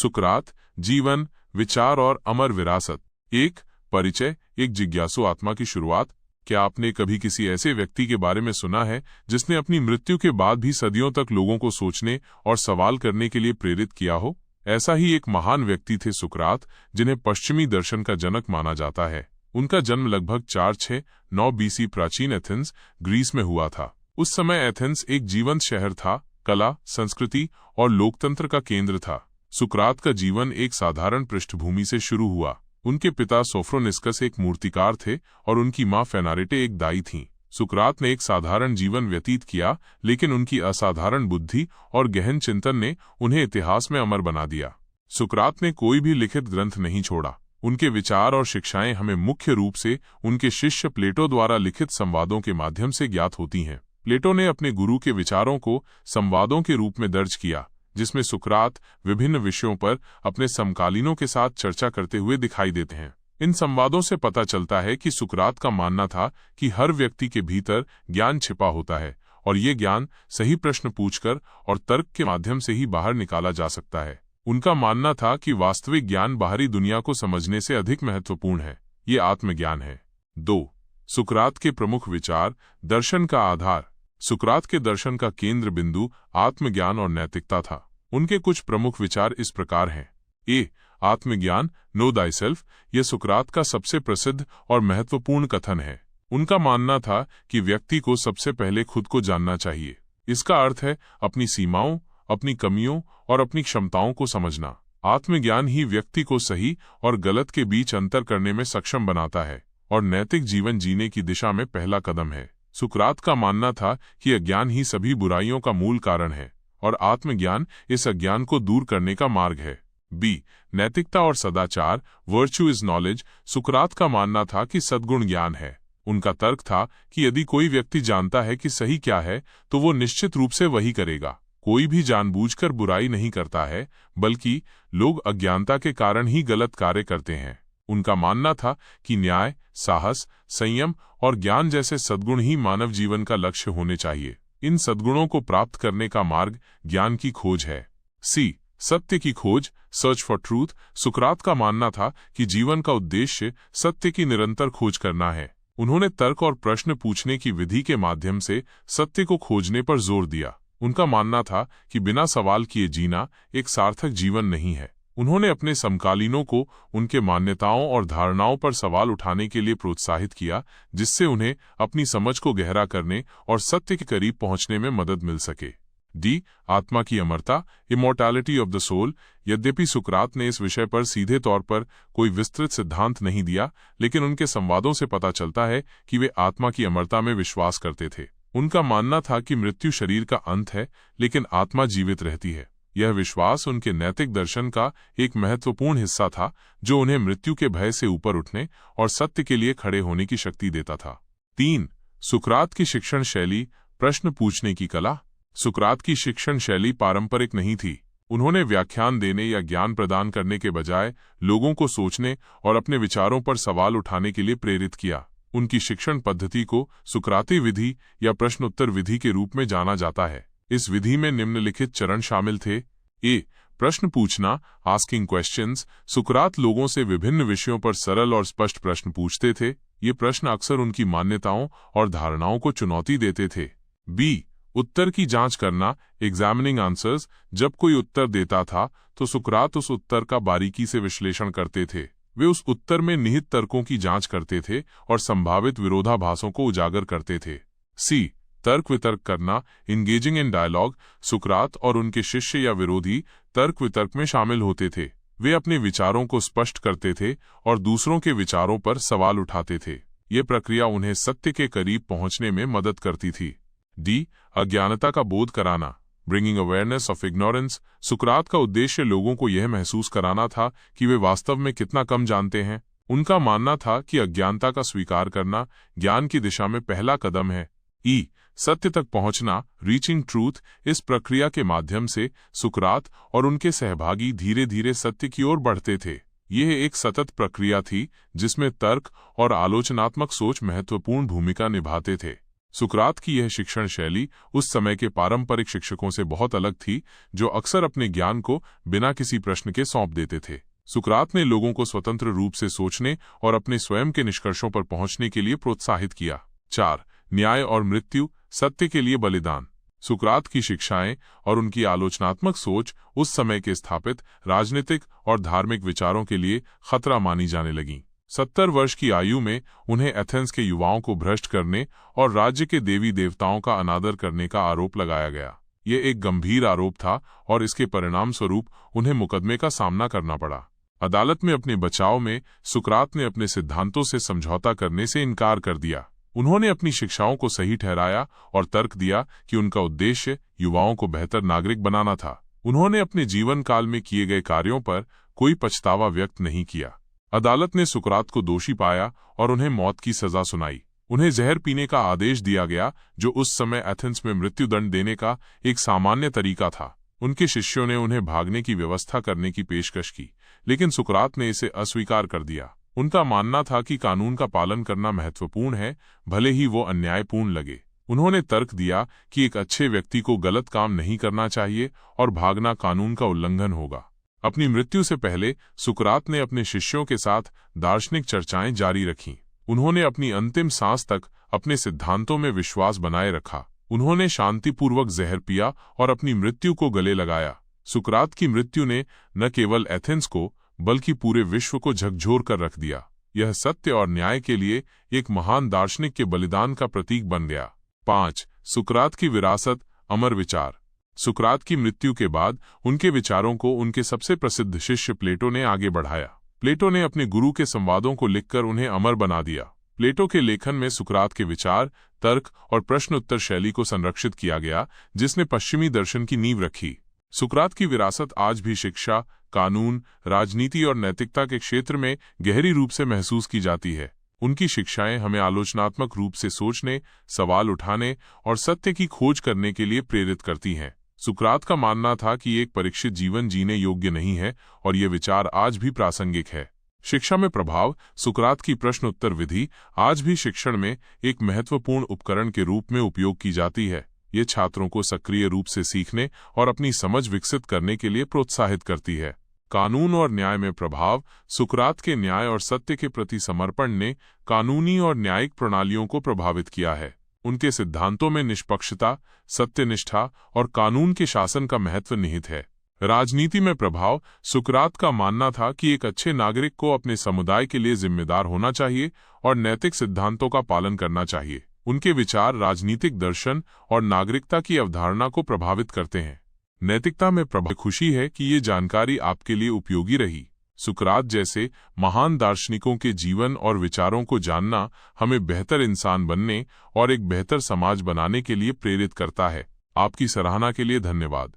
सुकरात, जीवन, विचार और अमर विरासत। एक परिचय, एक जिज्ञासु आत्मा की शुरुआत। क्या आपने कभी किसी ऐसे व्यक्ति के बारे में सुना है जिसने अपनी मृत्यु के बाद भी सदियों तक लोगों को सोचने और सवाल करने के लिए प्रेरित किया हो? ऐसा ही एक महान व्यक्ति थे सुकरात, जिन्हें पश्चिमी दर्शन का जनक माना जाता है। उनका जन्म लगभग 469 बीसी प्राचीन एथेंस, ग्रीस में हुआ था। उस समय एथेंस एक जीवंत शहर था, कला, संस्कृति और लोकतंत्र का केंद्र था। सुकरात का जीवन एक साधारण पृष्ठभूमि से शुरू हुआ। उनके पिता सोफ्रोनिस्कस एक मूर्तिकार थे और उनकी मां फेनारेटे एक दाई थीं। सुकरात ने एक साधारण जीवन व्यतीत किया, लेकिन उनकी असाधारण बुद्धि और गहन चिंतन ने उन्हें इतिहास में अमर बना दिया। सुकरात ने कोई भी लिखित ग्रंथ नहीं छोड़ा। उनके विचार और शिक्षाएं हमें मुख्य रूप से उनके शिष्य प्लेटो द्वारा लिखित संवादों के माध्यम से ज्ञात होती हैं। प्लेटो ने अपने गुरु के विचारों को संवादों के रूप में दर्ज किया, जिसमें सुकरात विभिन्न विषयों पर अपने समकालीनों के साथ चर्चा करते हुए दिखाई देते हैं। इन संवादों से पता चलता है कि सुकरात का मानना था कि हर व्यक्ति के भीतर ज्ञान छिपा होता है और ये ज्ञान सही प्रश्न पूछकर और तर्क के माध्यम से ही बाहर निकाला जा सकता है। उनका मानना था कि वास्तविक ज्ञान बाहरी दुनिया को समझने से अधिक महत्वपूर्ण है, ये आत्मज्ञान है। 2. सुकरात के प्रमुख विचार, दर्शन का आधार। सुकरात के दर्शन का केंद्र बिंदु आत्मज्ञान और नैतिकता था। उनके कुछ प्रमुख विचार इस प्रकार हैं। ए. आत्मज्ञान, नो थायसेल्फ। यह सुकरात का सबसे प्रसिद्ध और महत्वपूर्ण कथन है। उनका मानना था कि व्यक्ति को सबसे पहले खुद को जानना चाहिए। इसका अर्थ है अपनी सीमाओं, अपनी कमियों और अपनी क्षमताओं को समझना। आत्मज्ञान ही व्यक्ति को सही और गलत के बीच अंतर करने में सक्षम बनाता है और नैतिक जीवन जीने की दिशा में पहला कदम है। सुकरात का मानना था कि अज्ञान ही सभी बुराइयों का मूल कारण है और आत्मज्ञान इस अज्ञान को दूर करने का मार्ग है। बी. नैतिकता और सदाचार, वर्च्यू इज नॉलेज। सुकरात का मानना था कि सद्गुण ज्ञान है। उनका तर्क था कि यदि कोई व्यक्ति जानता है कि सही क्या है, तो वो निश्चित रूप से वही करेगा। कोई भी जानबूझकर बुराई नहीं करता है, बल्कि लोग अज्ञानता के कारण ही गलत कार्य करते हैं। उनका मानना था कि न्याय, साहस, संयम और ज्ञान जैसे सद्गुण ही मानव जीवन का लक्ष्य होने चाहिए। इन सद्गुणों को प्राप्त करने का मार्ग ज्ञान की खोज है। सी. सत्य की खोज, सर्च फॉर ट्रूथ। सुकरात का मानना था कि जीवन का उद्देश्य सत्य की निरंतर खोज करना है। उन्होंने तर्क और प्रश्न पूछने की विधि के माध्यम से सत्य को खोजने पर जोर दिया। उनका मानना था कि बिना सवाल किए जीना एक सार्थक जीवन नहीं है। उन्होंने अपने समकालीनों को उनके मान्यताओं और धारणाओं पर सवाल उठाने के लिए प्रोत्साहित किया, जिससे उन्हें अपनी समझ को गहरा करने और सत्य के करीब पहुंचने में मदद मिल सके। डी. आत्मा की अमरता, इमॉर्टैलिटी ऑफ द सोल। यद्यपि सुकरात ने इस विषय पर सीधे तौर पर कोई विस्तृत सिद्धांत नहीं दिया, लेकिन उनके संवादों से पता चलता है कि वे आत्मा की अमरता में विश्वास करते थे। उनका मानना था कि मृत्यु शरीर का अंत है, लेकिन आत्मा जीवित रहती है। यह विश्वास उनके नैतिक दर्शन का एक महत्वपूर्ण हिस्सा था, जो उन्हें मृत्यु के भय से ऊपर उठने और सत्य के लिए खड़े होने की शक्ति देता था। 3. सुकरात की शिक्षण शैली, प्रश्न पूछने की कला। सुकरात की शिक्षण शैली पारंपरिक नहीं थी। उन्होंने व्याख्यान देने या ज्ञान प्रदान करने के बजाय लोगों को सोचने और अपने विचारों पर सवाल उठाने के लिए प्रेरित किया। उनकी शिक्षण पद्धति को सुकराती विधि या प्रश्नोत्तर विधि के रूप में जाना जाता है। इस विधि में निम्नलिखित चरण शामिल थे। ए. प्रश्न पूछना, आस्किंग क्वेश्चंस। सुकरात लोगों से विभिन्न विषयों पर सरल और स्पष्ट प्रश्न पूछते थे। ये प्रश्न अक्सर उनकी मान्यताओं और धारणाओं को चुनौती देते थे। बी. उत्तर की जांच करना, एग्जामिनिंग आंसर्स। जब कोई उत्तर देता था तो सुकरात उस उत्तर का बारीकी से विश्लेषण करते थे। वे उस उत्तर में निहित तर्कों की जांच करते थे और संभावित विरोधाभासों को उजागर करते थे। सी. तर्क वितर्क करना, इंगेजिंग इन डायलॉग। सुकरात और उनके शिष्य या विरोधी तर्क वितर्क में शामिल होते थे। वे अपने विचारों को स्पष्ट करते थे और दूसरों के विचारों पर सवाल उठाते थे। ये प्रक्रिया उन्हें सत्य के करीब पहुंचने में मदद करती थी। डी. अज्ञानता का बोध कराना, ब्रिंगिंग अवेयरनेस ऑफ इग्नोरेंस। सुकरात का उद्देश्य लोगों को यह महसूस कराना था कि वे वास्तव में कितना कम जानते हैं। उनका मानना था कि अज्ञानता का स्वीकार करना ज्ञान की दिशा में पहला कदम है। ई. सत्य तक पहुंचना, रीचिंग ट्रूथ। इस प्रक्रिया के माध्यम से सुकरात और उनके सहभागी धीरे धीरे सत्य की ओर बढ़ते थे। यह एक सतत प्रक्रिया थी जिसमें तर्क और आलोचनात्मक सोच महत्वपूर्ण भूमिका निभाते थे। सुकरात की यह शिक्षण शैली उस समय के पारंपरिक शिक्षकों से बहुत अलग थी, जो अक्सर अपने ज्ञान को बिना किसी प्रश्न के सौंप देते थे। सुकरात ने लोगों को स्वतंत्र रूप से सोचने और अपने स्वयं के निष्कर्षों पर पहुंचने के लिए प्रोत्साहित किया। 4. न्याय और मृत्यु, सत्य के लिए बलिदान। सुकरात की शिक्षाएं और उनकी आलोचनात्मक सोच उस समय के स्थापित राजनीतिक और धार्मिक विचारों के लिए खतरा मानी जाने लगीं। 70 वर्ष की आयु में उन्हें एथेंस के युवाओं को भ्रष्ट करने और राज्य के देवी देवताओं का अनादर करने का आरोप लगाया गया। ये एक गंभीर आरोप था और इसके परिणाम स्वरूप उन्हें मुकदमे का सामना करना पड़ा। अदालत में अपने बचाव में सुकरात ने अपने सिद्धांतों से समझौता करने से इनकार कर दिया। उन्होंने अपनी शिक्षाओं को सही ठहराया और तर्क दिया कि उनका उद्देश्य युवाओं को बेहतर नागरिक बनाना था। उन्होंने अपने जीवन काल में किए गए कार्यों पर कोई पछतावा व्यक्त नहीं किया। अदालत ने सुकरात को दोषी पाया और उन्हें मौत की सजा सुनाई। उन्हें जहर पीने का आदेश दिया गया, जो उस समय एथेंस में मृत्युदंड देने का एक सामान्य तरीका था। उनके शिष्यों ने उन्हें भागने की व्यवस्था करने की पेशकश की, लेकिन सुकरात ने इसे अस्वीकार कर दिया। उनका मानना था कि कानून का पालन करना महत्वपूर्ण है, भले ही वो अन्यायपूर्ण लगे। उन्होंने तर्क दिया कि एक अच्छे व्यक्ति को गलत काम नहीं करना चाहिए और भागना कानून का उल्लंघन होगा। अपनी मृत्यु से पहले सुकरात ने अपने शिष्यों के साथ दार्शनिक चर्चाएं जारी रखीं। उन्होंने अपनी अंतिम सांस तक अपने सिद्धांतों में विश्वास बनाए रखा। उन्होंने शांतिपूर्वक जहर पिया और अपनी मृत्यु को गले लगाया। सुकरात की मृत्यु ने न केवल एथेंस को बल्कि पूरे विश्व को झकझोर कर रख दिया। यह सत्य और न्याय के लिए एक महान दार्शनिक के बलिदान का प्रतीक बन गया। 5. सुकरात की विरासत, अमर विचार। सुकरात की मृत्यु के बाद उनके विचारों को उनके सबसे प्रसिद्ध शिष्य प्लेटो ने आगे बढ़ाया। प्लेटो ने अपने गुरु के संवादों को लिखकर उन्हें अमर बना दिया। प्लेटो के लेखन में सुकरात के विचार, तर्क और प्रश्न उत्तर शैली को संरक्षित किया गया, जिसने पश्चिमी दर्शन की नींव रखी। सुकरात की विरासत आज भी शिक्षा, कानून, राजनीति और नैतिकता के क्षेत्र में गहरी रूप से महसूस की जाती है। उनकी शिक्षाएं हमें आलोचनात्मक रूप से सोचने, सवाल उठाने और सत्य की खोज करने के लिए प्रेरित करती हैं। सुकरात का मानना था कि एक परीक्षित जीवन जीने योग्य नहीं है और ये विचार आज भी प्रासंगिक है। शिक्षा में प्रभाव। सुकरात की प्रश्न उत्तर विधि आज भी शिक्षण में एक महत्वपूर्ण उपकरण के रूप में उपयोग की जाती है। ये छात्रों को सक्रिय रूप से सीखने और अपनी समझ विकसित करने के लिए प्रोत्साहित करती है। कानून और न्याय में प्रभाव। सुकरात के न्याय और सत्य के प्रति समर्पण ने कानूनी और न्यायिक प्रणालियों को प्रभावित किया है। उनके सिद्धांतों में निष्पक्षता, सत्यनिष्ठा और कानून के शासन का महत्व निहित है। राजनीति में प्रभाव। सुकरात का मानना था कि एक अच्छे नागरिक को अपने समुदाय के लिए जिम्मेदार होना चाहिए और नैतिक सिद्धांतों का पालन करना चाहिए। उनके विचार राजनीतिक दर्शन और नागरिकता की अवधारणा को प्रभावित करते हैं। नैतिकता में प्रभाव। खुशी है कि ये जानकारी आपके लिए उपयोगी रही। सुकरात जैसे महान दार्शनिकों के जीवन और विचारों को जानना हमें बेहतर इंसान बनने और एक बेहतर समाज बनाने के लिए प्रेरित करता है। आपकी सराहना के लिए धन्यवाद।